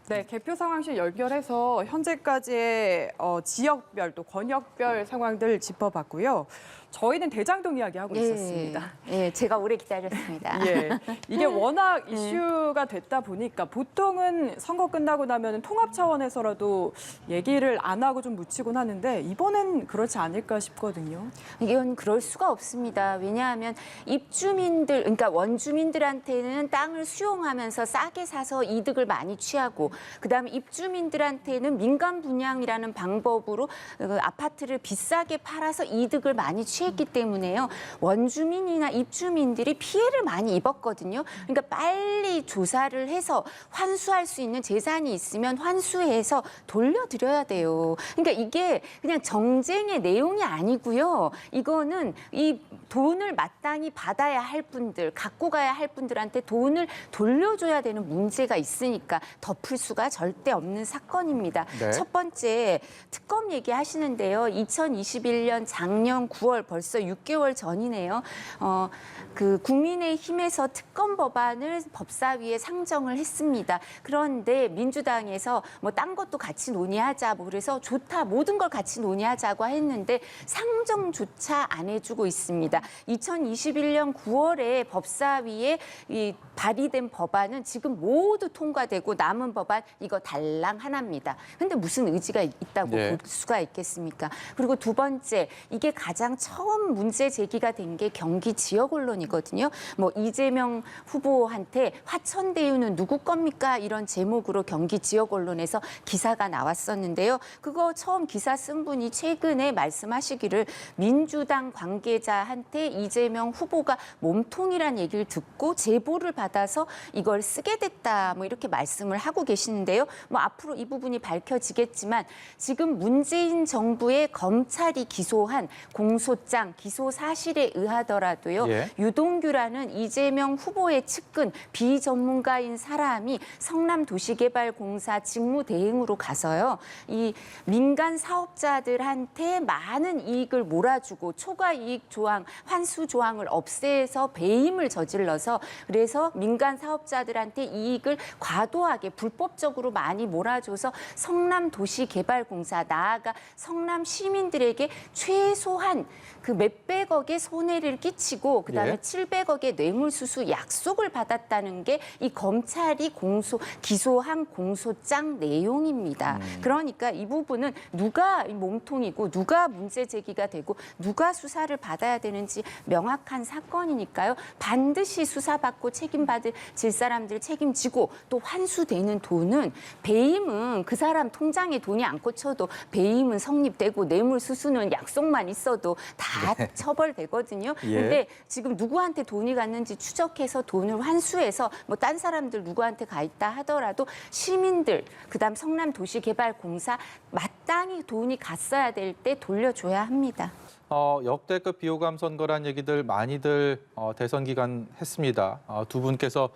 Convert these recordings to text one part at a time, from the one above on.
네, 개표 상황실 연결해서 현재까지의 지역별 또 권역별 상황들 짚어봤고요. 저희는 대장동 이야기하고 있었습니다. 예, 제가 오래 기다렸습니다. 예, 이게 워낙 이슈가 됐다 보니까 보통은 선거 끝나고 나면 통합 차원에서라도 얘기를 안 하고 좀 묻히곤 하는데 이번엔 그렇지 않을까 싶거든요. 이건 그럴 수가 없습니다. 왜냐하면 입주민들, 그러니까 원주민들한테는 땅을 수용하면서 싸게 사서 이득을 많이 취하고 그다음에 입주민들한테는 민간 분양이라는 방법으로 아파트를 비싸게 팔아서 이득을 많이 취했기 때문에요. 원주민이나 입주민들이 피해를 많이 입었거든요. 그러니까 빨리 조사를 해서 환수할 수 있는 재산이 있으면 환수해서 돌려드려야 돼요. 그러니까 이게 그냥 정쟁의 내용이 아니고요. 이거는 이 돈을 마땅히 받아야 할 분들, 갖고 가야 할 분들한테 돈을 돌려줘야 되는 문제가 있으니까 덮을 수가 절대 없는 사건입니다. 네. 첫 번째, 특검 얘기하시는데요. 2021년 작년 9월 벌써 6개월 전이네요. 그 국민의힘에서 특검 법안을 법사위에 상정을 했습니다. 그런데 민주당에서 뭐 딴 것도 같이 논의하자, 뭐 그래서 좋다, 모든 걸 같이 논의하자고 했는데 상정조차 안 해주고 있습니다. 2021년 9월에 법사위에 이 발의된 법안은 지금 모두 통과되고 남은 법안 이거 달랑 하나입니다. 근데 무슨 의지가 있다고 네. 볼 수가 있겠습니까? 그리고 두 번째, 이게 가장 처음 문제 제기가 된 게 경기 지역 언론이거든요. 뭐 이재명 후보한테 화천대유는 누구 겁니까? 이런 제목으로 경기 지역 언론에서 기사가 나왔었는데요. 그거 처음 기사 쓴 분이 최근에 말씀하시기를 민주당 관계자한테 이재명 후보가 몸통이란 얘기를 듣고 제보를 받아서 이걸 쓰게 됐다. 뭐 이렇게 말씀을 하고 계시는데요. 뭐 앞으로 이 부분이 밝혀지겠지만 지금 문재인 정부의 검찰이 기소한 공소장, 기소 사실에 의하더라도요. 예. 유동규라는 이재명 후보의 측근 비전문가인 사람이 성남도시개발공사 직무대행으로 가서요. 이 민간 사업자들한테 많은 이익을 몰아주고 초과이익 조항, 환수 조항을 없애서 배임을 저질러서 그래서 민간 사업자들한테 이익을 과도하게 불법적으로 많이 몰아줘서 성남도시개발공사 나아가 성남 시민들에게 최소한 그 몇백억의 손해를 끼치고 그다음에 예. 700억의 뇌물수수 약속을 받았다는 게 이 검찰이 기소한 공소장 내용입니다. 그러니까 이 부분은 누가 몸통이고 누가 문제 제기가 되고 누가 수사를 받아야 되는지 명확한 사건이니까요. 반드시 수사받고 책임받을 사람들 책임지고 또 환수되는 돈은 배임은 그 사람 통장에 돈이 안 꽂혀도 배임은 성립되고 뇌물수수는 약속만 있어도 다 처벌되거든요. 예. 근데 지금 누구한테 돈이 갔는지 추적해서 돈을 환수해서 뭐 딴 사람들 누구한테 가 있다 하더라도 시민들 그다음 성남도시개발공사 마땅히 돈이 갔어야 될 때 돌려줘야 합니다. 역대급 비호감 선거란 얘기들 많이들 대선 기간 했습니다. 두 분께서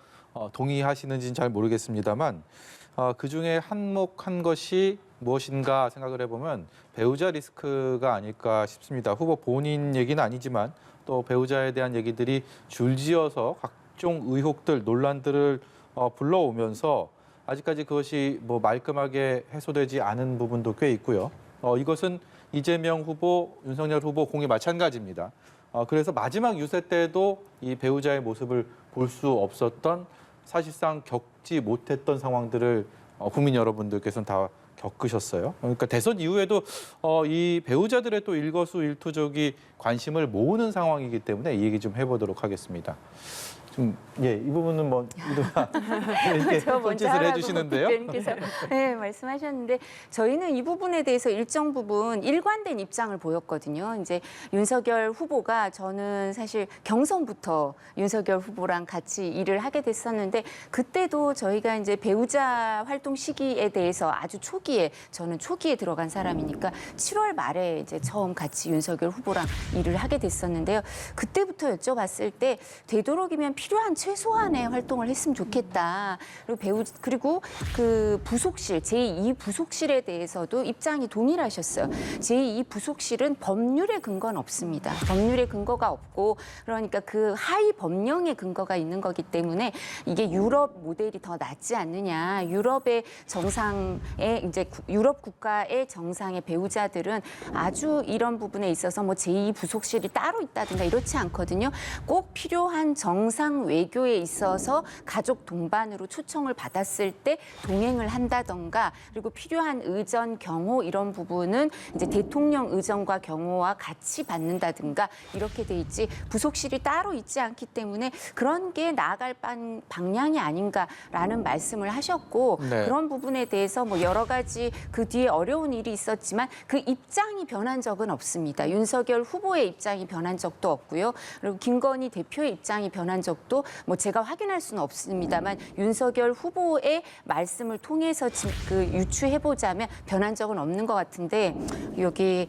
동의하시는지는 잘 모르겠습니다만 그중에 한몫한 것이 무엇인가 생각을 해보면 배우자 리스크가 아닐까 싶습니다. 후보 본인 얘기는 아니지만 또 배우자에 대한 얘기들이 줄지어서 각종 의혹들, 논란들을 불러오면서 아직까지 그것이 뭐 말끔하게 해소되지 않은 부분도 꽤 있고요. 이것은 이재명 후보, 윤석열 후보 공이 마찬가지입니다. 그래서 마지막 유세 때도 이 배우자의 모습을 볼 수 없었던 사실상 겪지 못했던 상황들을 국민 여러분들께서는 다 겪으셨어요. 그러니까 대선 이후에도 이 배우자들의 또 일거수일투족이 관심을 모으는 상황이기 때문에 이 얘기 좀 해보도록 하겠습니다. 좀 이 부분은 뭐 이도가 이렇게 손짓을 해주시는데요. 대표님께서 네, 말씀하셨는데 저희는 이 부분에 대해서 일정 부분 일관된 입장을 보였거든요. 이제 윤석열 후보가 저는 사실 경선부터 윤석열 후보랑 같이 일을 하게 됐었는데 그때도 저희가 이제 배우자 활동 시기에 대해서 아주 초기에 저는 초기에 들어간 사람이니까 7월 말에 이제 처음 같이 윤석열 후보랑 일을 하게 됐었는데요. 그때부터 여쭤봤을 때 되도록이면 필요한 최소한의 활동을 했으면 좋겠다. 그리고 그 부속실, 제2 부속실에 대해서도 입장이 동일하셨어요. 제2 부속실은 법률의 근거는 없습니다. 법률의 근거가 없고 그러니까 그 하위 법령의 근거가 있는 거기 때문에 이게 유럽 모델이 더 낫지 않느냐. 유럽의 정상의 이제 유럽 국가의 정상의 배우자들은 아주 이런 부분에 있어서 뭐 제2 부속실이 따로 있다든가 이렇지 않거든요. 꼭 필요한 정상 외교에 있어서 가족 동반으로 초청을 받았을 때 동행을 한다던가 그리고 필요한 의전 경호 이런 부분은 이제 대통령 의전과 경호와 같이 받는다든가 이렇게 돼 있지 부속실이 따로 있지 않기 때문에 그런 게 나아갈 방향이 아닌가라는 말씀을 하셨고 네. 그런 부분에 대해서 뭐 여러 가지 그 뒤에 어려운 일이 있었지만 그 입장이 변한 적은 없습니다. 윤석열 후보의 입장이 변한 적도 없고요. 그리고 김건희 대표의 입장이 변한 적도 뭐 제가 확인할 수는 없습니다만 윤석열 후보의 말씀을 통해서 그 유추해보자면 변한 적은 없는 것 같은데 여기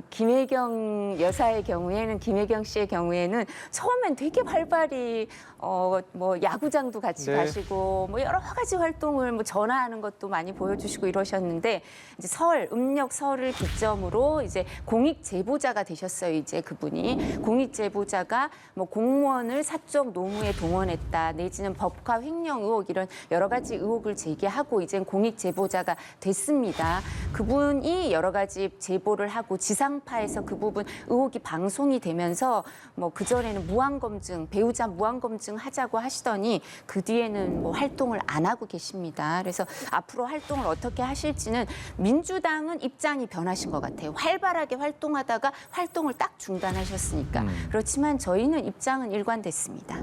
김혜경 여사의 경우에는 김혜경 씨의 경우에는 처음엔 되게 활발히 뭐 야구장도 같이 네. 가시고 뭐 여러 가지 활동을 뭐 전화하는 것도 많이 보여주시고 이러셨는데 이제 음력 설을 기점으로 이제 공익 제보자가 되셨어요. 이제 그분이 공익 제보자가 뭐 공무원을 사적 노무에 동원했다 내지는 법화 횡령 의혹 이런 여러 가지 의혹을 제기하고 이제 공익 제보자가 됐습니다. 그분이 여러 가지 제보를 하고 지상파에서 그 부분 의혹이 방송이 되면서 뭐 그전에는 무한검증 배우자 무한검증 하자고 하시더니 그 뒤에는 뭐 활동을 안 하고 계십니다. 그래서 앞으로 활동을 어떻게 하실지는 민주당은 입장이 변하신 것 같아요. 활발하게 활동하다가 활동을 딱 중단하셨으니까. 그렇지만 저희는 입장은 일관됐습니다.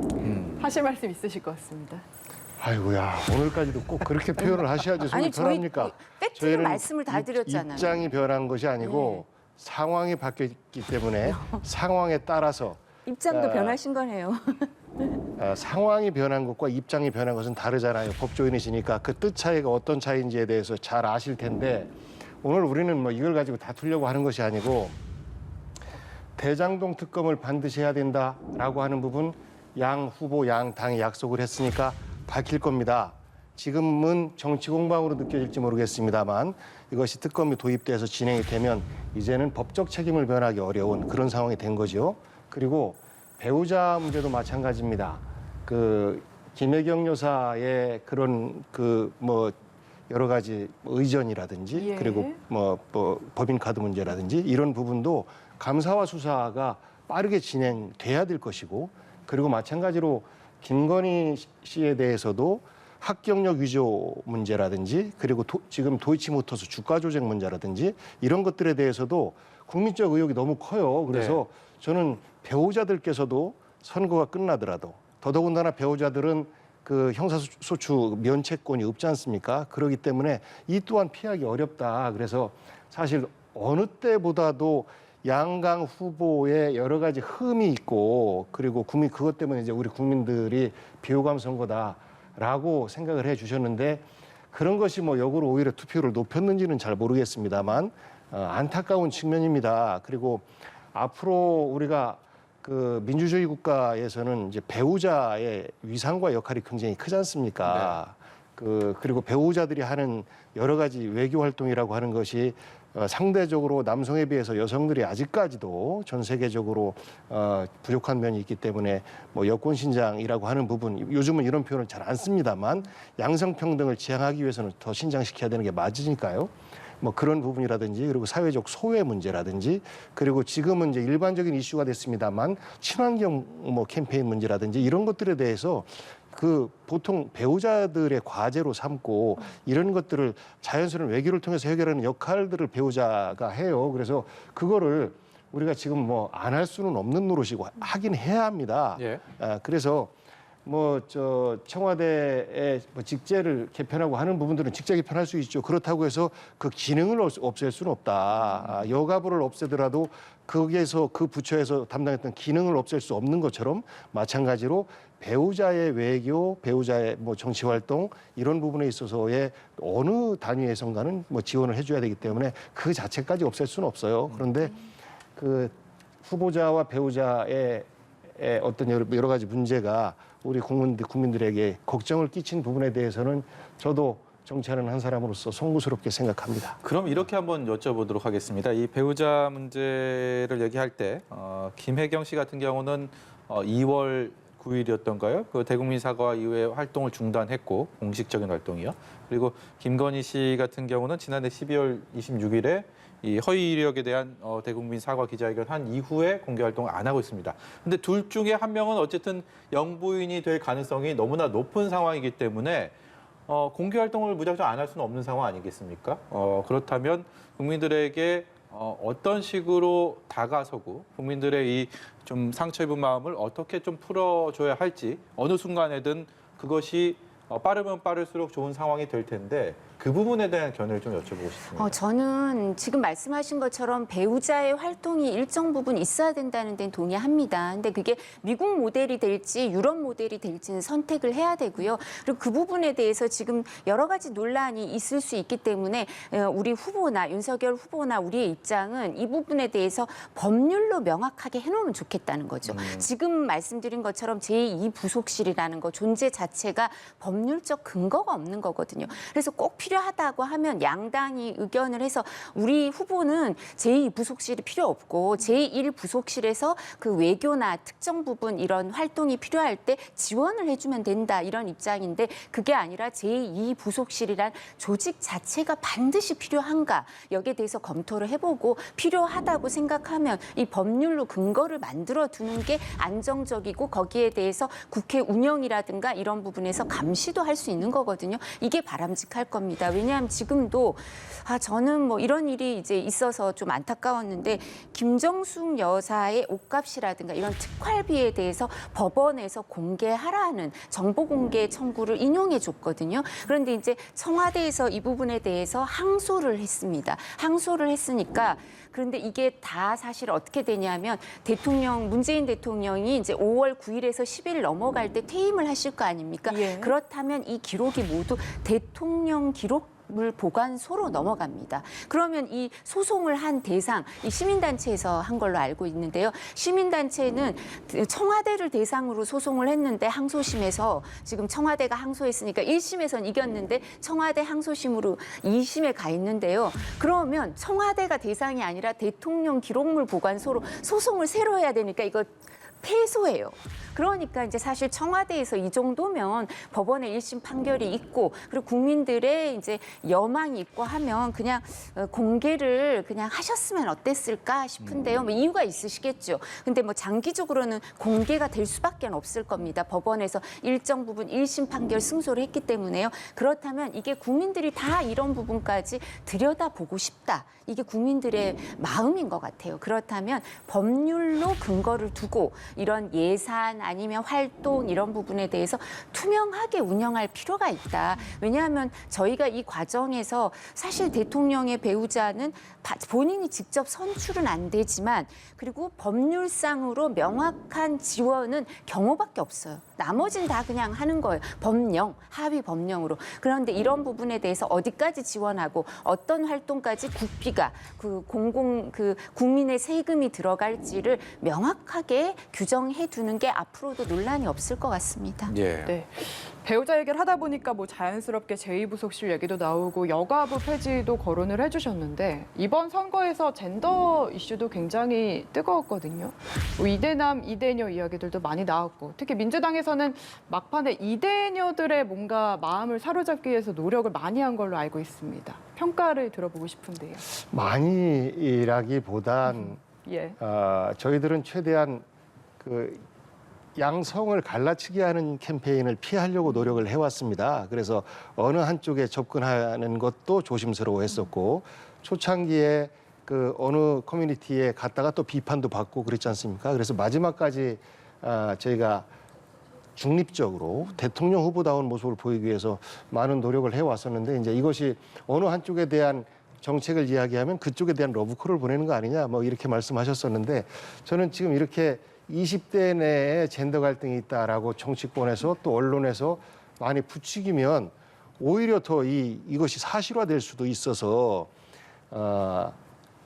하실 말씀 있으실 것 같습니다. 아이고야 오늘까지도 꼭 그렇게 표현을 하셔야지 속이 아니, 편합니까? 팩트를 저희는 말씀을 다 드렸잖아요. 입장이 변한 것이 아니고 상황이 바뀌었기 때문에 상황에 따라서 입장도 변하신 거네요. 상황이 변한 것과 입장이 변한 것은 다르잖아요. 법조인이시니까 그 뜻 차이가 어떤 차이인지에 대해서 잘 아실 텐데 오늘 우리는 뭐 이걸 가지고 다투려고 하는 것이 아니고 대장동 특검을 반드시 해야 된다라고 하는 부분 양 후보 양 당이 약속을 했으니까 밝힐 겁니다. 지금은 정치 공방으로 느껴질지 모르겠습니다만 이것이 특검이 도입돼서 진행이 되면 이제는 법적 책임을 면하기 어려운 그런 상황이 된 거죠. 그리고 배우자 문제도 마찬가지입니다. 그 김혜경 여사의 그런 그 뭐 여러 가지 의전이라든지 예. 그리고 뭐 법인카드 문제라든지 이런 부분도 감사와 수사가 빠르게 진행돼야 될 것이고 그리고 마찬가지로 김건희 씨에 대해서도 합격력 위조 문제라든지 그리고 지금 도이치모터스 주가 조작 문제라든지 이런 것들에 대해서도 국민적 의혹이 너무 커요. 그래서 저는 배우자들께서도 선거가 끝나더라도 더더군다나 배우자들은 그 형사소추 면책권이 없지 않습니까? 그렇기 때문에 이 또한 피하기 어렵다. 그래서 사실 어느 때보다도 양강 후보의 여러 가지 흠이 있고 그리고 그것 때문에 이제 우리 국민들이 비호감 선거다라고 생각을 해 주셨는데 그런 것이 뭐 역으로 오히려 투표를 높였는지는 잘 모르겠습니다만 안타까운 측면입니다. 그리고 앞으로 우리가 그 민주주의 국가에서는 이제 배우자의 위상과 역할이 굉장히 크지 않습니까? 그리고 배우자들이 하는 여러 가지 외교 활동이라고 하는 것이 상대적으로 남성에 비해서 여성들이 아직까지도 전 세계적으로 부족한 면이 있기 때문에 뭐 여권 신장이라고 하는 부분 요즘은 이런 표현을 잘 안 씁니다만 양성평등을 지향하기 위해서는 더 신장시켜야 되는 게 맞으니까요. 뭐 그런 부분이라든지 그리고 사회적 소외 문제라든지 그리고 지금은 이제 일반적인 이슈가 됐습니다만 친환경 뭐 캠페인 문제라든지 이런 것들에 대해서 그 보통 배우자들의 과제로 삼고 이런 것들을 자연스러운 외교를 통해서 해결하는 역할들을 배우자가 해요. 그래서 그거를 우리가 지금 뭐 안 할 수는 없는 노릇이고 하긴 해야 합니다. 예. 그래서 뭐 청와대의 뭐 직제를 개편하고 하는 부분들은 직제 개편할 수 있죠. 그렇다고 해서 그 기능을 없앨 수는 없다. 여가부를 없애더라도 거기에서 그 부처에서 담당했던 기능을 없앨 수 없는 것처럼 마찬가지로 배우자의 외교, 배우자의 뭐 정치 활동 이런 부분에 있어서의 어느 단위에선가는 뭐 지원을 해줘야 되기 때문에 그 자체까지 없앨 수는 없어요. 그런데 그 후보자와 배우자의 어떤 여러 가지 문제가 우리 국민들에게 걱정을 끼친 부분에 대해서는 저도 정치하는 한 사람으로서 송구스럽게 생각합니다. 그럼 이렇게 한번 여쭤보도록 하겠습니다. 이 배우자 문제를 얘기할 때 김혜경 씨 같은 경우는 2월 9일이었던가요? 그 대국민 사과 이후에 활동을 중단했고 공식적인 활동이요. 그리고 김건희 씨 같은 경우는 지난해 12월 26일에 이 허위 이력에 대한 대국민 사과 기자회견 한 이후에 공개 활동을 안 하고 있습니다. 근데 둘 중에 한 명은 어쨌든 영부인이 될 가능성이 너무나 높은 상황이기 때문에 공개 활동을 무작정 안 할 수는 없는 상황 아니겠습니까? 그렇다면 국민들에게 어떤 식으로 다가서고 국민들의 이 좀 상처 입은 마음을 어떻게 좀 풀어줘야 할지 어느 순간에든 그것이 빠르면 빠를수록 좋은 상황이 될 텐데 그 부분에 대한 견해를 좀 여쭤보고 싶습니다. 저는 지금 말씀하신 것처럼 배우자의 활동이 일정 부분 있어야 된다는 데는 동의합니다. 근데 그게 미국 모델이 될지 유럽 모델이 될지는 선택을 해야 되고요. 그리고 그 부분에 대해서 지금 여러 가지 논란이 있을 수 있기 때문에 우리 후보나 윤석열 후보나 우리의 입장은 이 부분에 대해서 법률로 명확하게 해놓으면 좋겠다는 거죠. 지금 말씀드린 것처럼 제2부속실이라는 거 존재 자체가 법률적 근거가 없는 거거든요. 그래서 꼭 필요하다고 하면 양당이 의견을 해서 우리 후보는 제2부속실이 필요 없고 제1부속실에서 그 외교나 특정 부분 이런 활동이 필요할 때 지원을 해주면 된다 이런 입장인데 그게 아니라 제2부속실이란 조직 자체가 반드시 필요한가 여기에 대해서 검토를 해보고 필요하다고 생각하면 이 법률로 근거를 만들어 두는 게 안정적이고 거기에 대해서 국회 운영이라든가 이런 부분에서 감시도 할 수 있는 거거든요. 이게 바람직할 겁니다. 왜냐하면 지금도 저는 뭐 이런 일이 이제 있어서 좀 안타까웠는데 김정숙 여사의 옷값이라든가 이런 특활비에 대해서 법원에서 공개하라는 정보 공개 청구를 인용해 줬거든요. 그런데 이제 청와대에서 이 부분에 대해서 항소를 했습니다. 항소를 했으니까 그런데 이게 다 사실 어떻게 되냐면 문재인 대통령이 이제 5월 9일에서 10일 넘어갈 때 퇴임을 하실 거 아닙니까? 예. 그렇다면 이 기록이 모두 대통령 기록물 보관소로 넘어갑니다. 그러면 이 소송을 한 대상, 이 시민단체에서 한 걸로 알고 있는데요. 시민단체는 청와대를 대상으로 소송을 했는데 항소심에서 지금 청와대가 항소했으니까 1심에선 이겼는데 청와대 항소심으로 2심에 가 있는데요. 그러면 청와대가 대상이 아니라 대통령 기록물 보관소로 소송을 새로 해야 되니까 이거 패소예요. 그러니까 이제 사실 청와대에서 이 정도면 법원의 1심 판결이 있고 그리고 국민들의 이제 여망이 있고 하면 그냥 공개를 그냥 하셨으면 어땠을까 싶은데요. 뭐 이유가 있으시겠죠. 근데 뭐 장기적으로는 공개가 될 수밖에 없을 겁니다. 법원에서 일정 부분 1심 판결 승소를 했기 때문에요. 그렇다면 이게 국민들이 다 이런 부분까지 들여다보고 싶다. 이게 국민들의 마음인 것 같아요. 그렇다면 법률로 근거를 두고 이런 예산 아니면 활동 이런 부분에 대해서 투명하게 운영할 필요가 있다. 왜냐하면 저희가 이 과정에서 사실 대통령의 배우자는 본인이 직접 선출은 안 되지만 그리고 법률상으로 명확한 지원은 경호밖에 없어요. 나머지는 다 그냥 하는 거예요. 법령, 하위 법령으로. 그런데 이런 부분에 대해서 어디까지 지원하고 어떤 활동까지 국비가 국민의 세금이 들어갈지를 명확하게 규정해 두는 게 앞으로도 논란이 없을 것 같습니다. 예. 네. 배우자 얘기를 하다 보니까 뭐 자연스럽게 제2부속실 얘기도 나오고 여가부 폐지도 거론을 해주셨는데 이번 선거에서 젠더 이슈도 굉장히 뜨거웠거든요. 뭐 이대남, 이대녀 이야기들도 많이 나왔고 특히 민주당에서는 막판에 이대녀들의 뭔가 마음을 사로잡기 위해서 노력을 많이 한 걸로 알고 있습니다. 평가를 들어보고 싶은데요. 많이라기보단 예. 저희들은 최대한 양성을 갈라치게 하는 캠페인을 피하려고 노력을 해왔습니다. 그래서 어느 한쪽에 접근하는 것도 조심스러워했었고 초창기에 어느 커뮤니티에 갔다가 또 비판도 받고 그랬지 않습니까? 그래서 마지막까지 저희가 중립적으로 대통령 후보다운 모습을 보이기 위해서 많은 노력을 해왔었는데 이제 이것이 어느 한쪽에 대한 정책을 이야기하면 그쪽에 대한 러브콜을 보내는 거 아니냐 뭐 이렇게 말씀하셨었는데 저는 지금 이렇게 20대 내에 젠더 갈등이 있다라고 정치권에서 또 언론에서 많이 부추기면 오히려 더 이것이 사실화될 수도 있어서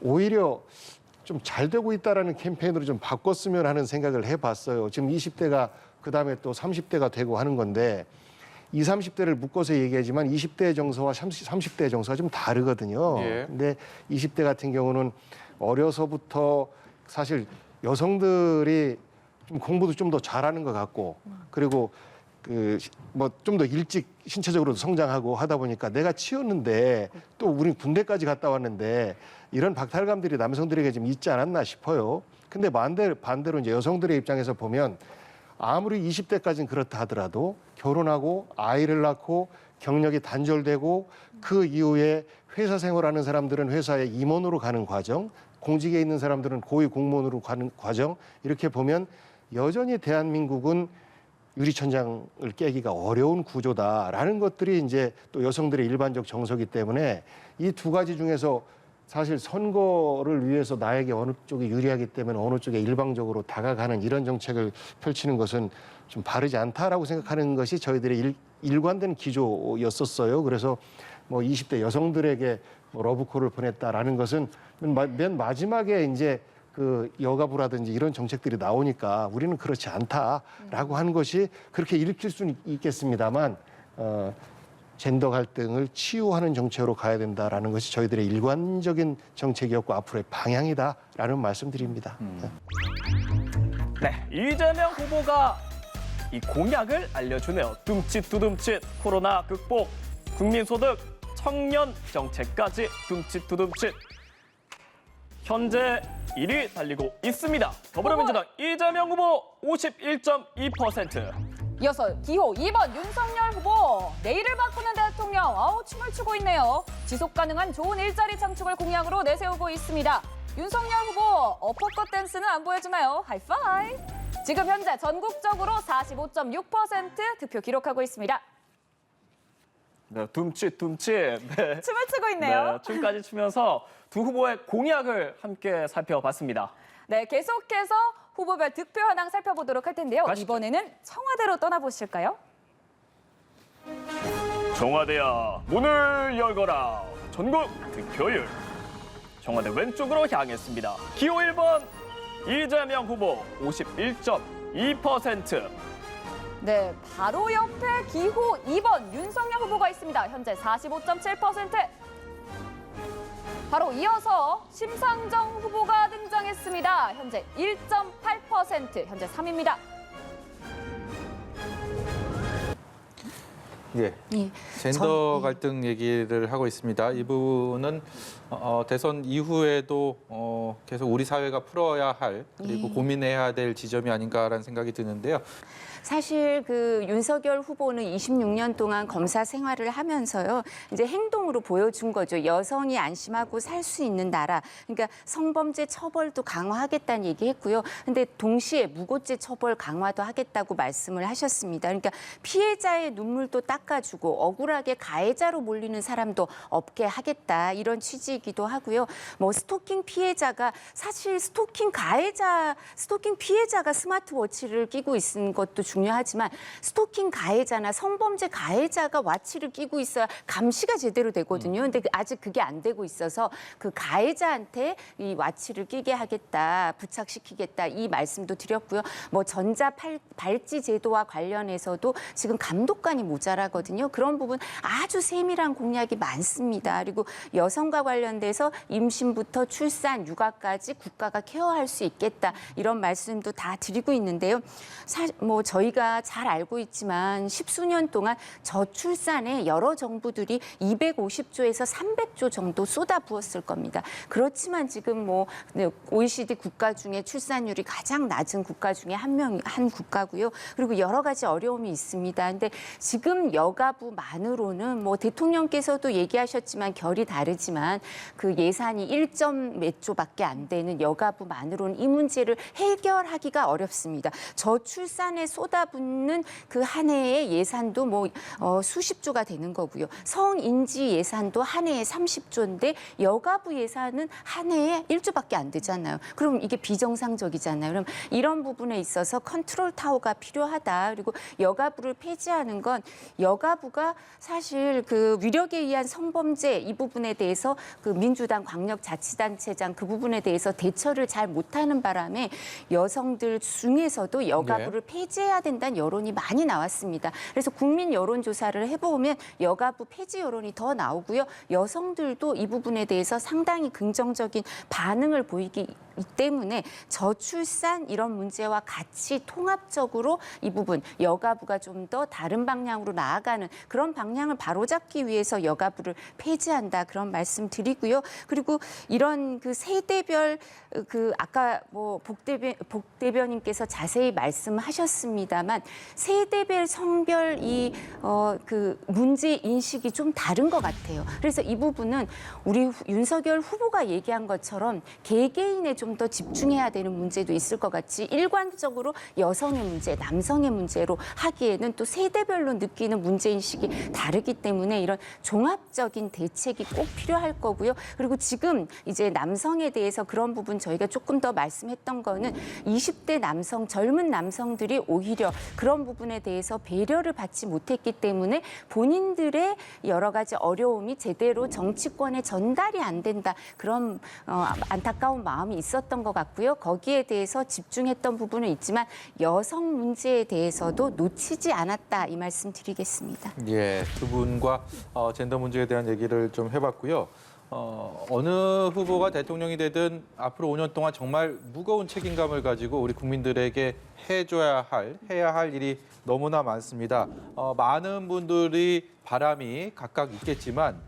오히려 좀 잘 되고 있다라는 캠페인으로 좀 바꿨으면 하는 생각을 해봤어요. 지금 20대가 그다음에 또 30대가 되고 하는 건데 20, 30대를 묶어서 얘기하지만 20대의 정서와 30대의 정서가 좀 다르거든요. 예. 근데 20대 같은 경우는 어려서부터 사실 여성들이 좀 공부도 좀 더 잘하는 것 같고 그리고 그 뭐 좀 더 일찍 신체적으로도 성장하고 하다 보니까 내가 치웠는데 또 우리 군대까지 갔다 왔는데 이런 박탈감들이 남성들에게 좀 있지 않았나 싶어요. 근데 반대로 이제 여성들의 입장에서 보면 아무리 20대까지는 그렇다 하더라도 결혼하고 아이를 낳고 경력이 단절되고 그 이후에 회사 생활하는 사람들은 회사에 임원으로 가는 과정, 공직에 있는 사람들은 고위 공무원으로 가는 과정 이렇게 보면 여전히 대한민국은 유리천장을 깨기가 어려운 구조다라는 것들이 이제 또 여성들의 일반적 정서이기 때문에 이 두 가지 중에서 사실 선거를 위해서 나에게 어느 쪽이 유리하기 때문에 어느 쪽에 일방적으로 다가가는 이런 정책을 펼치는 것은 좀 바르지 않다라고 생각하는 것이 저희들의 일관된 기조였었어요. 그래서 뭐 20대 여성들에게 뭐 러브콜을 보냈다라는 것은 맨 마지막에 이제 그 여가부라든지 이런 정책들이 나오니까 우리는 그렇지 않다라고 하는 것이 그렇게 읽힐 수는 있겠습니다만 젠더 갈등을 치유하는 정책으로 가야 된다라는 것이 저희들의 일관적인 정책이었고 앞으로의 방향이다라는 말씀드립니다. 네, 이재명 후보가 이 공약을 알려주네요. 둠칫두둠칫 코로나 극복, 국민소득, 청년 정책까지 둠칫두둠칫. 현재 1위 달리고 있습니다. 더불어민주당 이재명 후보 51.2%. 이어서 기호 2번 윤석열 후보. 내일을 바꾸는 대통령. 춤을 추고 있네요. 지속 가능한 좋은 일자리 창출을 공약으로 내세우고 있습니다. 윤석열 후보 어퍼컷 댄스는 안 보여주나요? 하이파이. 지금 현재 전국적으로 45.6% 득표 기록하고 있습니다. 네, 둠칫둠칫. 네. 춤을 추고 있네요. 네, 춤까지 추면서 두 후보의 공약을 함께 살펴봤습니다. 네, 계속해서 후보별 득표 현황 살펴보도록 할 텐데요. 가시죠. 이번에는 청와대로 떠나보실까요? 청와대야 문을 열거라. 전국 득표율. 청와대 왼쪽으로 향했습니다. 기호 1번 이재명 후보 51.2%. 네, 바로 옆에 기호 2번 윤석열 후보가 있습니다. 현재 45.7%. 바로 이어서 심상정 후보가 등장했습니다. 현재 1.8%, 현재 3위입니다. 예. 젠더 갈등 얘기를 하고 있습니다. 이분은 대선 이후에도 계속 우리 사회가 풀어야 할 그리고 고민해야 될 지점이 아닌가라는 생각이 드는데요. 사실 그 윤석열 후보는 26년 동안 검사 생활을 하면서요, 이제 행동으로 보여준 거죠. 여성이 안심하고 살 수 있는 나라. 그러니까 성범죄 처벌도 강화하겠다는 얘기했고요. 근데 동시에 무고죄 처벌 강화도 하겠다고 말씀을 하셨습니다. 그러니까 피해자의 눈물도 닦아주고 억울하게 가해자로 몰리는 사람도 없게 하겠다 이런 취지이기도 하고요. 뭐 스토킹 피해자가 사실 스토킹 피해자가 스마트워치를 끼고 있는 것도 중요하지만 스토킹 가해자나 성범죄 가해자가 와치를 끼고 있어야 감시가 제대로 되거든요. 근데 아직 그게 안 되고 있어서 그 가해자한테 이 와치를 끼게 하겠다, 부착시키겠다 이 말씀도 드렸고요. 뭐 전자 발찌 제도와 관련해서도 지금 감독관이 모자라거든요. 그런 부분 아주 세밀한 공약이 많습니다. 그리고 여성과 관련돼서 임신부터 출산, 육아까지 국가가 케어할 수 있겠다 이런 말씀도 다 드리고 있는데요. 뭐 저희가 잘 알고 있지만 십수년 동안 저출산에 여러 정부들이 250조에서 300조 정도 쏟아부었을 겁니다. 그렇지만 지금 뭐 OECD 국가 중에 출산율이 가장 낮은 국가 중에 한 국가고요. 그리고 여러 가지 어려움이 있습니다. 근데 지금 여가부만으로는 뭐 대통령께서도 얘기하셨지만 결이 다르지만 그 예산이 1점 몇 조밖에 안 되는 여가부만으로는 이 문제를 해결하기가 어렵습니다. 저출산에 쏟아 쏟아붓는 그 한 해의 예산도 뭐 수십조가 되는 거고요. 성인지 예산도 한 해에 30조인데 여가부 예산은 한 해에 1조밖에 안 되잖아요. 그럼 이게 비정상적이잖아요. 그럼 이런 부분에 있어서 컨트롤 타워가 필요하다. 그리고 여가부를 폐지하는 건 여가부가 사실 그 위력에 의한 성범죄 이 부분에 대해서 그 민주당 광역자치단체장 그 부분에 대해서 대처를 잘 못하는 바람에 여성들 중에서도 여가부를 폐지해야 된다는 여론이 많이 나왔습니다. 그래서 국민 여론조사를 해보면 여가부 폐지 여론이 더 나오고요. 여성들도 이 부분에 대해서 상당히 긍정적인 반응을 보이기 때문에 저출산 이런 문제와 같이 통합적으로 이 부분 여가부가 좀 더 다른 방향으로 나아가는 그런 방향을 바로잡기 위해서 여가부를 폐지한다 그런 말씀 드리고요. 그리고 이런 그 세대별 그 아까 뭐 복대변님께서 자세히 말씀하셨습니다만 세대별 성별 이 그 문제 인식이 좀 다른 것 같아요. 그래서 이 부분은 우리 윤석열 후보가 얘기한 것처럼 개개인의 좀 더 집중해야 되는 문제도 있을 것 같이 일관적으로 여성의 문제, 남성의 문제로 하기에는 또 세대별로 느끼는 문제인식이 다르기 때문에 이런 종합적인 대책이 꼭 필요할 거고요. 그리고 지금 이제 남성에 대해서 그런 부분 저희가 조금 더 말씀했던 거는 20대 남성, 젊은 남성들이 오히려 그런 부분에 대해서 배려를 받지 못했기 때문에 본인들의 여러 가지 어려움이 제대로 정치권에 전달이 안 된다. 그런 안타까운 마음이 있었던 것 같고요. 거기에 대해서 집중했던 부분은 있지만 여성 문제에 대해서도 놓치지 않았다. 이 말씀 드리겠습니다. 예, 두 분과 젠더 문제에 대한 얘기를 좀 해봤고요. 어느 후보가 대통령이 되든 앞으로 5년 동안 정말 무거운 책임감을 가지고 우리 국민들에게 해야 할 일이 너무나 많습니다. 많은 분들이 바람이 각각 있겠지만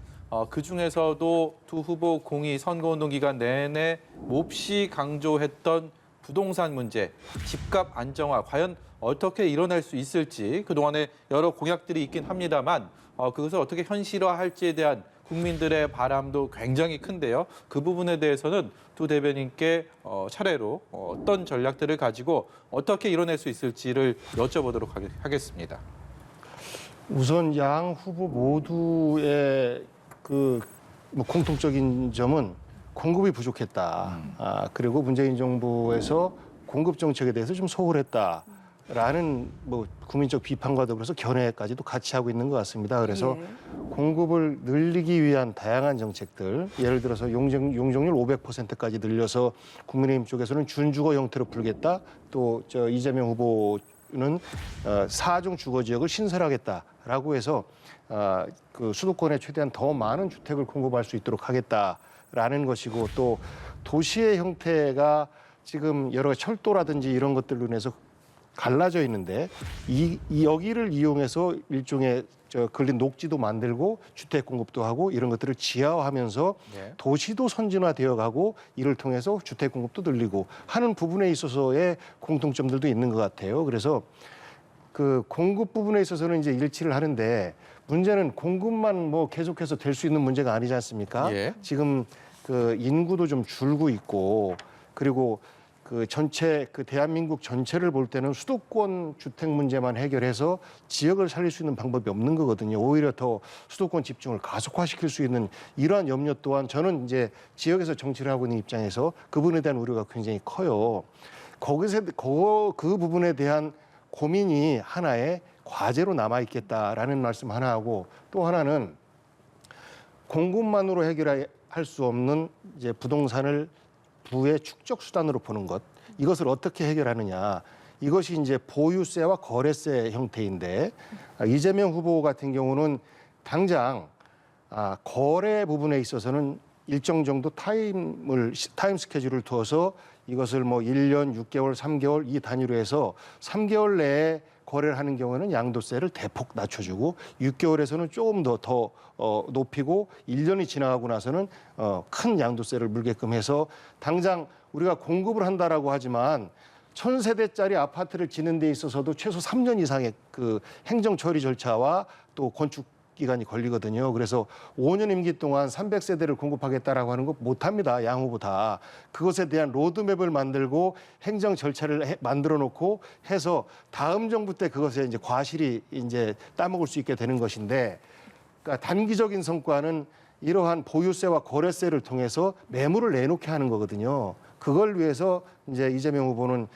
그중에서도 두 후보 공이 선거운동 기간 내내 몹시 강조했던 부동산 문제, 집값 안정화, 과연 어떻게 이뤄낼 수 있을지 그동안에 여러 공약들이 있긴 합니다만 그것을 어떻게 현실화할지에 대한 국민들의 바람도 굉장히 큰데요. 그 부분에 대해서는 두 대변인께 차례로 어떤 전략들을 가지고 어떻게 이뤄낼 수 있을지를 여쭤보도록 하겠습니다. 우선 양 후보 모두의 그 뭐 공통적인 점은 공급이 부족했다. 그리고 문재인 정부에서 공급 정책에 대해서 좀 소홀했다라는 뭐 국민적 비판과 더불어서 견해까지도 같이 하고 있는 것 같습니다. 그래서 공급을 늘리기 위한 다양한 정책들, 예를 들어서 용적률 500%까지 늘려서 국민의힘 쪽에서는 준주거 형태로 풀겠다. 또 이재명 후보는 4중 주거 지역을 신설하겠다라고 해서 그 수도권에 최대한 더 많은 주택을 공급할 수 있도록 하겠다라는 것이고 또 도시의 형태가 지금 여러 철도라든지 이런 것들로 인해서 갈라져 있는데 여기를 이용해서 일종의 근린 녹지도 만들고 주택 공급도 하고 이런 것들을 지하화하면서 도시도 선진화되어 가고 이를 통해서 주택 공급도 늘리고 하는 부분에 있어서의 공통점들도 있는 것 같아요. 그래서 그 공급 부분에 있어서는 이제 일치를 하는데 문제는 공급만 뭐 계속해서 될 수 있는 문제가 아니지 않습니까? 지금 그 인구도 좀 줄고 있고 그리고 그 전체 그 대한민국 전체를 볼 때는 수도권 주택 문제만 해결해서 지역을 살릴 수 있는 방법이 없는 거거든요. 오히려 더 수도권 집중을 가속화시킬 수 있는 이러한 염려 또한 저는 이제 지역에서 정치를 하고 있는 입장에서 그 부분에 대한 우려가 굉장히 커요. 거기서 그 부분에 대한 고민이 하나의 과제로 남아 있겠다라는 말씀 하나 하고 또 하나는 공급만으로 해결할 수 없는 이제 부동산을 부의 축적 수단으로 보는 것 이것을 어떻게 해결하느냐 이것이 이제 보유세와 거래세 형태인데 이재명 후보 같은 경우는 당장 거래 부분에 있어서는 일정 정도 타임 스케줄을 두어서 이것을 뭐 1년, 6개월, 3개월 이 단위로 해서 3개월 내에 거래를 하는 경우에는 양도세를 대폭 낮춰주고 6개월에서는 조금 더 높이고 1년이 지나가고 나서는 큰 양도세를 물게끔 해서 당장 우리가 공급을 한다라고 하지만 1000세대짜리 아파트를 짓는 데 있어서도 최소 3년 이상의 그 행정 처리 절차와 또 건축 기간이 걸리거든요. 그래서 5년 임기 동안 300세대를 공급하겠다라고 하는 거 못합니다. 양 후보 다. 그것에 대한 로드맵을 만들고 행정 절차를 만들어 놓고 해서 다음 정부 때 그것에 이제 과실이 이제 따먹을 수 있게 되는 것인데, 그러니까 단기적인 성과는 이러한 보유세와 거래세를 통해서 매물을 내놓게 하는 거거든요. 그걸 위해서 이제 이재명 후보는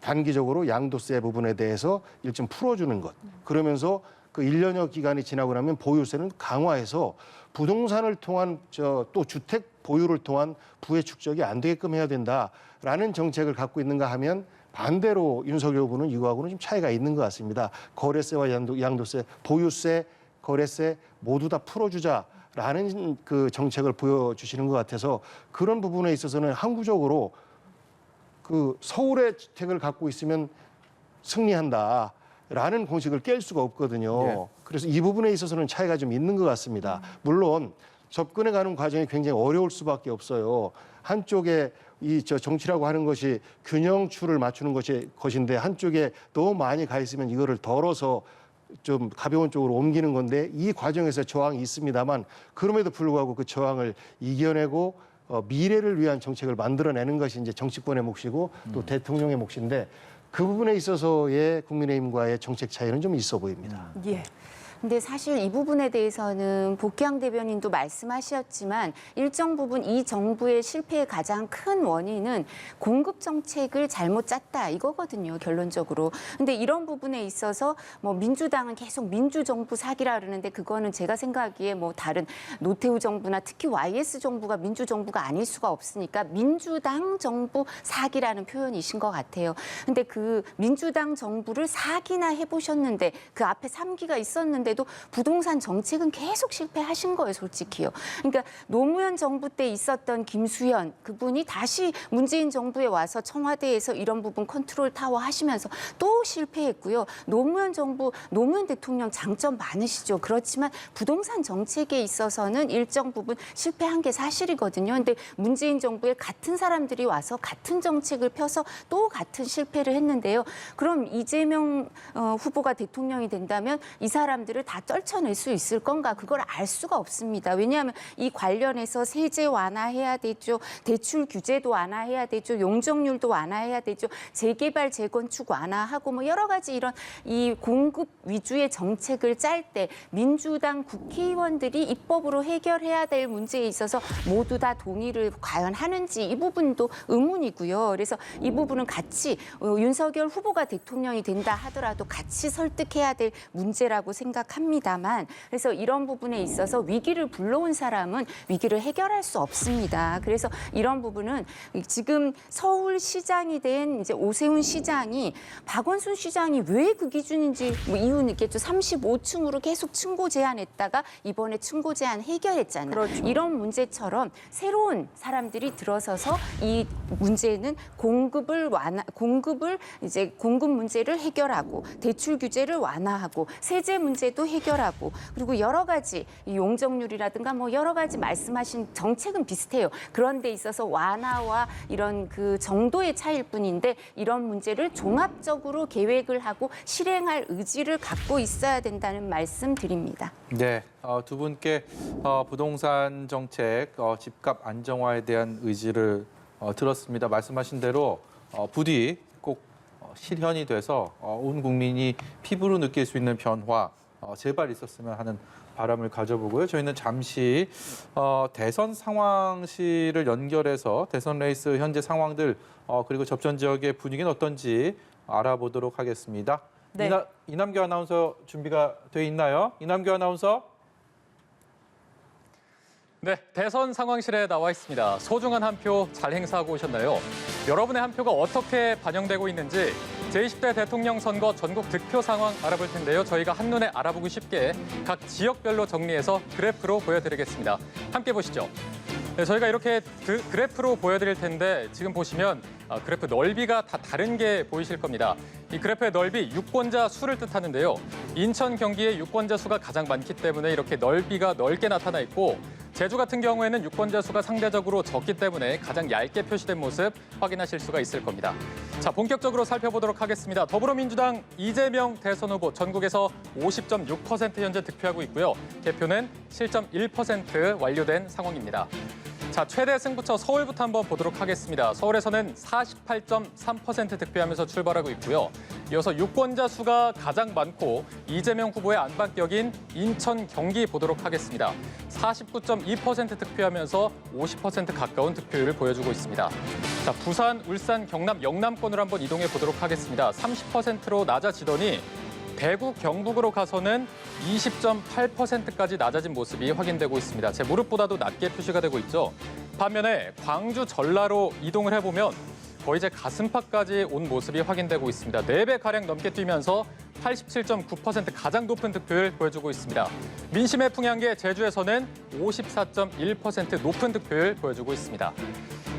단기적으로 양도세 부분에 대해서 일좀 풀어주는 것. 그러면서 그 1년여 기간이 지나고 나면 보유세는 강화해서 부동산을 통한 또 주택 보유를 통한 부의 축적이 안 되게끔 해야 된다라는 정책을 갖고 있는가 하면 반대로 윤석열 후보는 이거하고는 좀 차이가 있는 것 같습니다. 거래세와 양도세, 보유세, 거래세 모두 다 풀어주자라는 그 정책을 보여주시는 것 같아서 그런 부분에 있어서는 항구적으로 그 서울의 주택을 갖고 있으면 승리한다. 라는 공식을 깰 수가 없거든요. 예. 그래서 이 부분에 있어서는 차이가 좀 있는 것 같습니다. 물론 접근해 가는 과정이 굉장히 어려울 수밖에 없어요. 한쪽에 정치라고 하는 것이 균형추를 맞추는 것인데 한쪽에 너무 많이 가 있으면 이거를 덜어서 좀 가벼운 쪽으로 옮기는 건데 이 과정에서 저항이 있습니다만 그럼에도 불구하고 그 저항을 이겨내고 미래를 위한 정책을 만들어내는 것이 이제 정치권의 몫이고 또 대통령의 몫인데 그 부분에 있어서의 국민의힘과의 정책 차이는 좀 있어 보입니다. 예. 근데 사실 이 부분에 대해서는 복희영 대변인도 말씀하셨지만 일정 부분 이 정부의 실패의 가장 큰 원인은 공급 정책을 잘못 짰다 이거거든요, 결론적으로. 근데 이런 부분에 있어서 뭐 민주당은 계속 민주정부 사기라 그러는데 그거는 제가 생각하기에 뭐 다른 노태우 정부나 특히 YS 정부가 민주정부가 아닐 수가 없으니까 민주당 정부 사기라는 표현이신 것 같아요. 근데 그 민주당 정부를 4기나 해보셨는데 그 앞에 3기가 있었는데 도 부동산 정책은 계속 실패하신 거예요, 솔직히요. 그러니까 노무현 정부 때 있었던 김수현 그분이 다시 문재인 정부에 와서 청와대에서 이런 부분 컨트롤 타워 하시면서 또 실패했고요. 노무현 정부, 노무현 대통령 장점 많으시죠. 그렇지만 부동산 정책에 있어서는 일정 부분 실패한 게 사실이거든요. 근데 문재인 정부에 같은 사람들이 와서 같은 정책을 펴서 또 같은 실패를 했는데요. 그럼 이재명 후보가 대통령이 된다면 이 사람들을 다 떨쳐낼 수 있을 건가? 그걸 알 수가 없습니다. 왜냐하면 이 관련해서 세제 완화해야 되죠. 대출 규제도 완화해야 되죠. 용적률도 완화해야 되죠. 재개발, 재건축 완화하고 뭐 여러 가지 이런 이 공급 위주의 정책을 짤 때 민주당 국회의원들이 입법으로 해결해야 될 문제에 있어서 모두 다 동의를 과연 하는지 이 부분도 의문이고요. 그래서 이 부분은 같이 윤석열 후보가 대통령이 된다 하더라도 같이 설득해야 될 문제라고 생각합니다만 그래서 이런 부분에 있어서 위기를 불러온 사람은 위기를 해결할 수 없습니다. 그래서 이런 부분은 지금 서울시장이 된 이제 오세훈 시장이 박원순 시장이 왜 그 기준인지 뭐 이유는 있겠죠. 35층으로 계속 층고 제한했다가 이번에 층고 제한 해결했잖아요. 그렇죠. 이런 문제처럼 새로운 사람들이 들어서서 이 문제는 공급 문제를 해결하고 대출 규제를 완화하고 세제 문제도 해결하고 그리고 여러 가지 용적률이라든가 뭐 여러 가지 말씀하신 정책은 비슷해요. 그런 데 있어서 완화와 이런 그 정도의 차이일 뿐인데 이런 문제를 종합적으로 계획을 하고 실행할 의지를 갖고 있어야 된다는 말씀 드립니다. 네, 두 분께 부동산 정책, 집값 안정화에 대한 의지를 들었습니다. 말씀하신 대로 부디 꼭 실현이 돼서 온 국민이 피부로 느낄 수 있는 변화 제발 있었으면 하는 바람을 가져보고요. 저희는 잠시 대선 상황실을 연결해서 대선 레이스 현재 상황들 그리고 접전 지역의 분위기는 어떤지 알아보도록 하겠습니다. 네. 이남규 아나운서 준비가 돼 있나요? 이남규 아나운서. 네, 대선 상황실에 나와 있습니다. 소중한 한 표 잘 행사하고 오셨나요? 여러분의 한 표가 어떻게 반영되고 있는지 제20대 대통령 선거 전국 득표 상황 알아볼 텐데요. 저희가 한눈에 알아보기 쉽게 각 지역별로 정리해서 그래프로 보여드리겠습니다. 함께 보시죠. 네, 저희가 이렇게 그래프로 보여드릴 텐데 지금 보시면 그래프 넓이가 다 다른 게 보이실 겁니다. 이 그래프의 넓이 유권자 수를 뜻하는데요. 인천, 경기의 유권자 수가 가장 많기 때문에 이렇게 넓이가 넓게 나타나 있고 제주 같은 경우에는 유권자 수가 상대적으로 적기 때문에 가장 얇게 표시된 모습 확인하실 수가 있을 겁니다. 자, 본격적으로 살펴보도록 하겠습니다. 더불어민주당 이재명 대선 후보 전국에서 50.6% 현재 득표하고 있고요. 개표는 7.1% 완료된 상황입니다. 자, 최대 승부처 서울부터 한번 보도록 하겠습니다. 서울에서는 48.3% 득표하면서 출발하고 있고요. 이어서 유권자 수가 가장 많고 이재명 후보의 안팎격인 인천, 경기 보도록 하겠습니다. 49.2% 득표하면서 50% 가까운 득표율을 보여주고 있습니다. 자, 부산, 울산, 경남, 영남권으로 한번 이동해 보도록 하겠습니다. 30%로 낮아지더니 대구, 경북으로 가서는 20.8%까지 낮아진 모습이 확인되고 있습니다. 제 무릎보다도 낮게 표시가 되고 있죠. 반면에 광주, 전라로 이동을 해보면 거의 제 가슴팍까지 온 모습이 확인되고 있습니다. 4배가량 넘게 뛰면서 87.9% 가장 높은 득표율 보여주고 있습니다. 민심의 풍향계 제주에서는 54.1% 높은 득표율 보여주고 있습니다.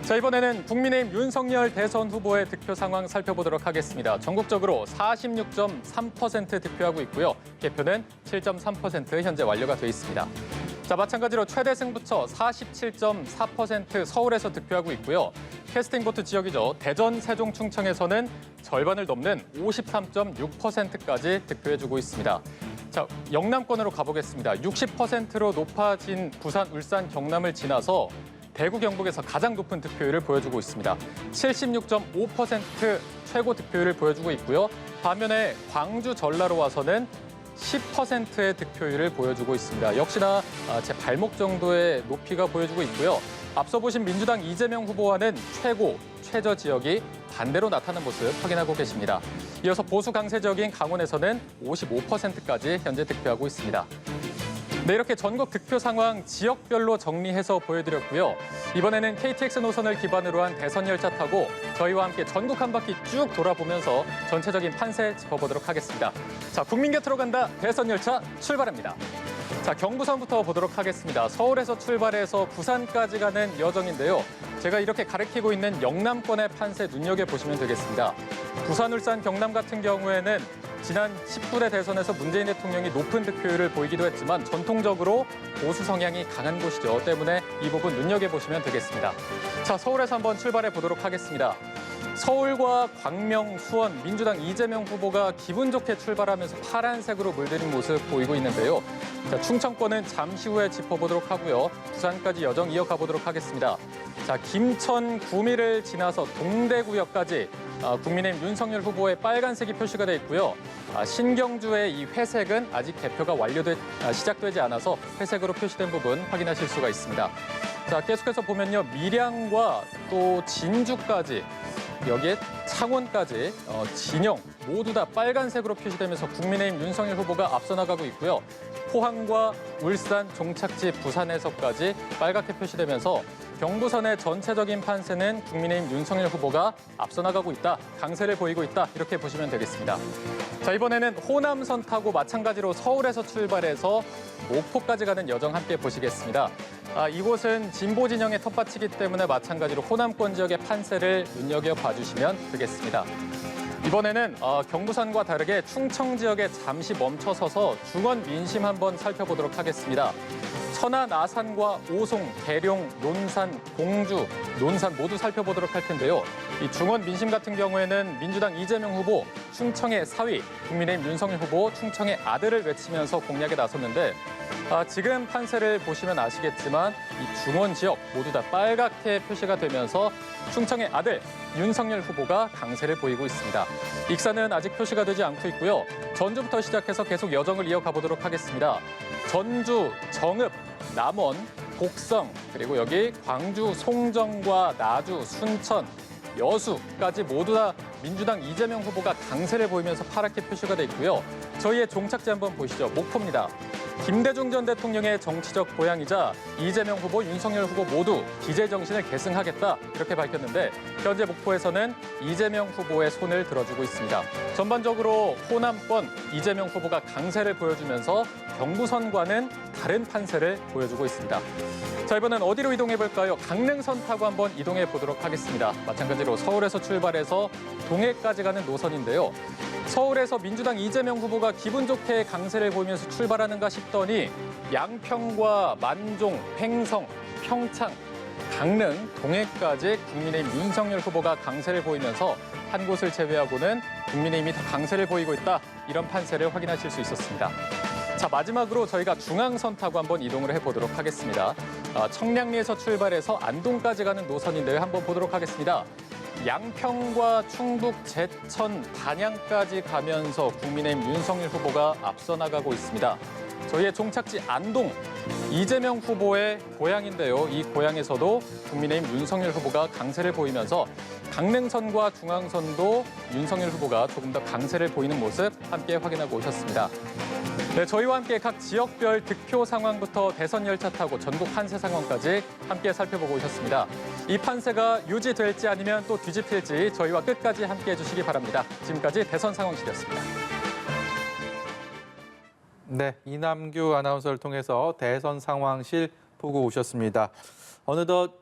자, 이번에는 국민의힘 윤석열 대선 후보의 득표 상황 살펴보도록 하겠습니다. 전국적으로 46.3% 득표하고 있고요. 개표는 7.3% 현재 완료가 돼 있습니다. 자, 마찬가지로 최대 승부처 47.4% 서울에서 득표하고 있고요. 캐스팅 보트 지역이죠. 대전, 세종, 충청에서는 절반을 넘는 53.6%까지 득표해주고 있습니다. 자, 영남권으로 가보겠습니다. 60%로 높아진 부산, 울산, 경남을 지나서 대구, 경북에서 가장 높은 득표율을 보여주고 있습니다. 76.5% 최고 득표율을 보여주고 있고요. 반면에 광주, 전라로 와서는 10%의 득표율을 보여주고 있습니다. 역시나 제 발목 정도의 높이가 보여주고 있고요. 앞서 보신 민주당 이재명 후보와는 최저 지역이 반대로 나타나는 모습 확인하고 계십니다. 이어서 보수 강세 지역인 강원에서는 55%까지 현재 득표하고 있습니다. 네, 이렇게 전국 득표 상황 지역별로 정리해서 보여드렸고요. 이번에는 KTX 노선을 기반으로 한 대선 열차 타고 저희와 함께 전국 한 바퀴 쭉 돌아보면서 전체적인 판세 짚어보도록 하겠습니다. 자, 국민 곁으로 간다 대선 열차 출발합니다. 자, 경부선부터 보도록 하겠습니다. 서울에서 출발해서 부산까지 가는 여정인데요. 제가 이렇게 가리키고 있는 영남권의 판세 눈여겨보시면 되겠습니다. 부산, 울산, 경남 같은 경우에는 지난 19대 대선에서 문재인 대통령이 높은 득표율을 보이기도 했지만 전통적으로 보수 성향이 강한 곳이죠. 때문에 이 부분 눈여겨보시면 되겠습니다. 자, 서울에서 한번 출발해 보도록 하겠습니다. 서울과 광명, 수원, 민주당 이재명 후보가 기분 좋게 출발하면서 파란색으로 물들인 모습 보이고 있는데요. 자, 충청권은 잠시 후에 짚어보도록 하고요. 부산까지 여정 이어가 보도록 하겠습니다. 자, 김천, 구미를 지나서 동대구역까지 국민의힘 윤석열 후보의 빨간색이 표시가 돼 있고요. 신경주의 이 회색은 아직 개표가 시작되지 않아서 회색으로 표시된 부분 확인하실 수가 있습니다. 자, 계속해서 보면요. 밀양과 또 진주까지 여기에 창원까지 진영 모두 다 빨간색으로 표시되면서 국민의힘 윤석열 후보가 앞서 나가고 있고요. 포항과 울산, 종착지 부산에서까지 빨갛게 표시되면서 경부선의 전체적인 판세는 국민의힘 윤석열 후보가 앞서 나가고 있다, 강세를 보이고 있다 이렇게 보시면 되겠습니다. 자, 이번에는 호남선 타고 마찬가지로 서울에서 출발해서 목포까지 가는 여정 함께 보시겠습니다. 이곳은 진보 진영의 텃밭이기 때문에 마찬가지로 호남권 지역의 판세를 눈여겨봐 주시면 되겠습니다. 이번에는 경부선과 다르게 충청 지역에 잠시 멈춰서서 중원 민심 한번 살펴보도록 하겠습니다. 천안, 아산과 오송, 계룡, 논산, 공주, 논산 모두 살펴보도록 할 텐데요. 이 중원 민심 같은 경우에는 민주당 이재명 후보 충청의 사위, 국민의힘 윤석열 후보 충청의 아들을 외치면서 공략에 나섰는데 지금 판세를 보시면 아시겠지만 이 중원 지역 모두 다 빨갛게 표시가 되면서 충청의 아들 윤석열 후보가 강세를 보이고 있습니다. 익산은 아직 표시가 되지 않고 있고요. 전주부터 시작해서 계속 여정을 이어가 보도록 하겠습니다. 전주, 정읍, 남원, 곡성, 그리고 여기 광주, 송정과 나주, 순천, 여수까지 모두 다 민주당 이재명 후보가 강세를 보이면서 파랗게 표시가 돼 있고요. 저희의 종착지 한번 보시죠. 목포입니다. 김대중 전 대통령의 정치적 고향이자 이재명 후보, 윤석열 후보 모두 기재 정신을 계승하겠다 이렇게 밝혔는데 현재 목포에서는 이재명 후보의 손을 들어주고 있습니다. 전반적으로 호남권 이재명 후보가 강세를 보여주면서 경부선과는 다른 판세를 보여주고 있습니다. 자, 이번엔 어디로 이동해 볼까요? 강릉선 타고 한번 이동해 보도록 하겠습니다. 마찬가지로 서울에서 출발해서 동해까지 가는 노선인데요. 서울에서 민주당 이재명 후보가 기분 좋게 강세를 보이면서 출발하는가 싶더니 양평과 만종, 횡성, 평창, 강릉, 동해까지 국민의힘 윤석열 후보가 강세를 보이면서 한 곳을 제외하고는 국민의힘이 더 강세를 보이고 있다. 이런 판세를 확인하실 수 있었습니다. 자, 마지막으로 저희가 중앙선 타고 한번 이동을 해보도록 하겠습니다. 청량리에서 출발해서 안동까지 가는 노선인데요. 한번 보도록 하겠습니다. 양평과 충북, 제천, 단양까지 가면서 국민의힘 윤석열 후보가 앞서 나가고 있습니다. 저희의 종착지 안동, 이재명 후보의 고향인데요. 이 고향에서도 국민의힘 윤석열 후보가 강세를 보이면서 강릉선과 중앙선도 윤석열 후보가 조금 더 강세를 보이는 모습 함께 확인하고 오셨습니다. 네, 저희와 함께 각 지역별 득표 상황부터 대선 열차 타고 전국 판세 상황까지 함께 살펴보고 오셨습니다. 이 판세가 유지될지 아니면 또 뒤집힐지 저희와 끝까지 함께해 주시기 바랍니다. 지금까지 대선 상황실이었습니다. 네, 이남규 아나운서를 통해서 대선 상황실 보고 오셨습니다. 어느덧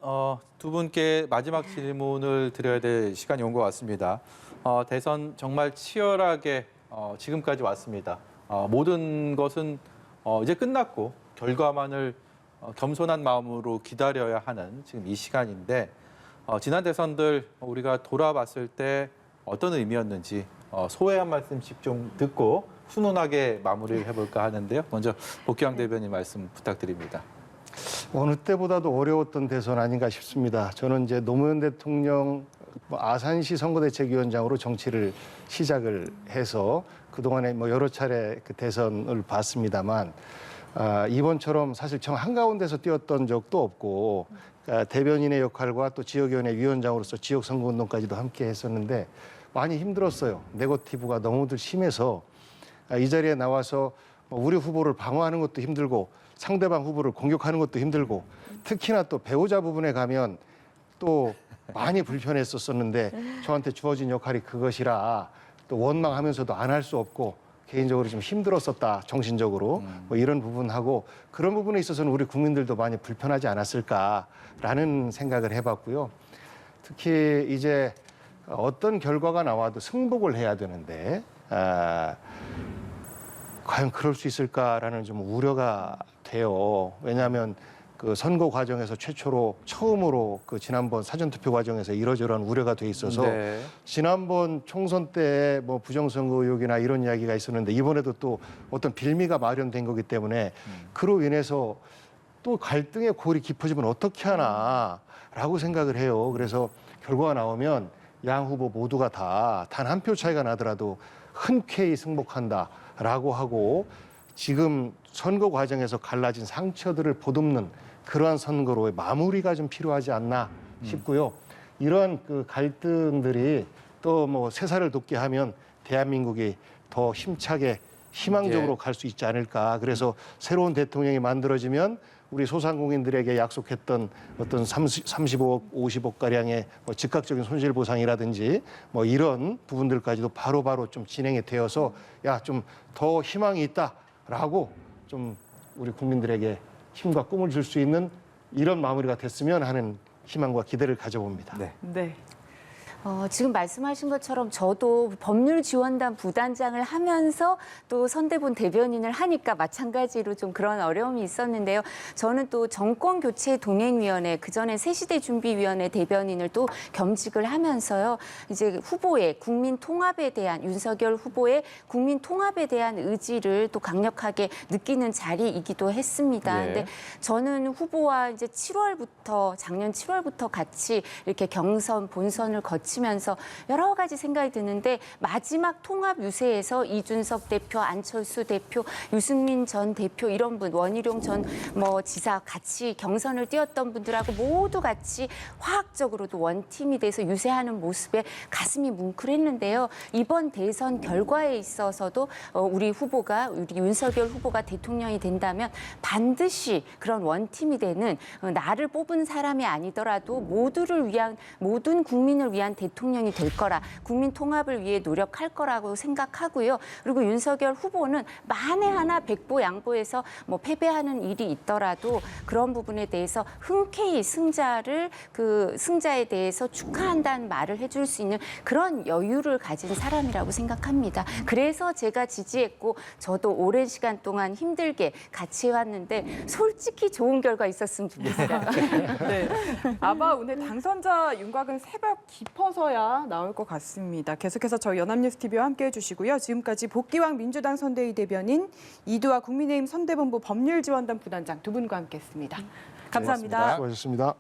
두 분께 마지막 질문을 드려야 될 시간이 온 것 같습니다. 대선 정말 치열하게 지금까지 왔습니다. 모든 것은 이제 끝났고 결과만을 겸손한 마음으로 기다려야 하는 지금 이 시간인데 지난 대선들 우리가 돌아봤을 때 어떤 의미였는지 소회 한 말씀씩 좀 듣고 훈훈하게 마무리를 해볼까 하는데요. 먼저 복귀왕 대변인 말씀 부탁드립니다. 어느 때보다도 어려웠던 대선 아닌가 싶습니다. 저는 이제 노무현 대통령 아산시 선거대책위원장으로 정치를 시작을 해서 그동안에 여러 차례 그 대선을 봤습니다만 이번처럼 사실 정 한가운데서 뛰었던 적도 없고 대변인의 역할과 또 지역위원회 위원장으로서 지역 선거운동까지도 함께 했었는데 많이 힘들었어요. 네거티브가 너무들 심해서 이 자리에 나와서 우리 후보를 방어하는 것도 힘들고 상대방 후보를 공격하는 것도 힘들고 특히나 또 배우자 부분에 가면 또 많이 불편했었는데 저한테 주어진 역할이 그것이라 또 원망하면서도 안 할 수 없고 개인적으로 좀 힘들었었다 정신적으로 이런 부분하고 그런 부분에 있어서는 우리 국민들도 많이 불편하지 않았을까라는 생각을 해봤고요. 특히 이제 어떤 결과가 나와도 승복을 해야 되는데 과연 그럴 수 있을까라는 좀 우려가 돼요. 왜냐하면 그 선거 과정에서 최초로 처음으로 그 지난번 사전투표 과정에서 이러저러한 우려가 돼 있어서 네. 지난번 총선 때 뭐 부정선거 의혹이나 이런 이야기가 있었는데 이번에도 또 어떤 빌미가 마련된 거기 때문에 그로 인해서 또 갈등의 골이 깊어지면 어떻게 하나라고 생각을 해요. 그래서 결과가 나오면 양 후보 모두가 다 단 한 표 차이가 나더라도 흔쾌히 승복한다라고 하고 지금 선거 과정에서 갈라진 상처들을 보듬는 그러한 선거로의 마무리가 좀 필요하지 않나 싶고요. 이러한 그 갈등들이 또 뭐 세살을 돋게 하면 대한민국이 더 힘차게 희망적으로 갈 수 있지 않을까. 그래서 새로운 대통령이 만들어지면 우리 소상공인들에게 약속했던 어떤 35억, 50억 가량의 뭐 즉각적인 손실 보상이라든지 뭐 이런 부분들까지도 바로바로 좀 진행이 되어서 야, 좀 더 희망이 있다라고 좀 우리 국민들에게 힘과 꿈을 줄 수 있는 이런 마무리가 됐으면 하는 희망과 기대를 가져봅니다. 네. 네. 지금 말씀하신 것처럼 저도 법률지원단 부단장을 하면서 또 선대본 대변인을 하니까 마찬가지로 좀 그런 어려움이 있었는데요. 저는 또 정권교체동행위원회, 그전에 새시대준비위원회 대변인을 또 겸직을 하면서요. 이제 후보의 국민 통합에 대한, 윤석열 후보의 국민 통합에 대한 의지를 또 강력하게 느끼는 자리이기도 했습니다. 예. 근데 저는 후보와 이제 작년 7월부터 같이 이렇게 경선, 본선을 거치면서 여러 가지 생각이 드는데 마지막 통합 유세에서 이준석 대표, 안철수 대표, 유승민 전 대표 이런 분, 원희룡 전 지사 같이 경선을 뛰었던 분들하고 모두 같이 화학적으로도 원팀이 돼서 유세하는 모습에 가슴이 뭉클했는데요. 이번 대선 결과에 있어서도 우리 윤석열 후보가 대통령이 된다면 반드시 그런 원팀이 되는 나를 뽑은 사람이 아니더라도 모든 국민을 위한 대통령이 될 거라, 국민 통합을 위해 노력할 거라고 생각하고요. 그리고 윤석열 후보는 만에 하나 백보양보해서 뭐 패배하는 일이 있더라도 그런 부분에 대해서 흔쾌히 승자에 대해서 축하한다는 말을 해줄 수 있는 그런 여유를 가진 사람이라고 생각합니다. 그래서 제가 지지했고 저도 오랜 시간 동안 힘들게 같이 해왔는데 솔직히 좋은 결과 있었으면 좋겠어요. 네. 아마 오늘 당선자 윤곽은 새벽 깊어서야 나올 것 같습니다. 계속해서 저희 연합뉴스TV와 함께해 주시고요. 지금까지 복귀왕 민주당 선대위 대변인 이두아 국민의힘 선대본부 법률지원단 부단장 두 분과 함께했습니다. 감사합니다. 수고하셨습니다.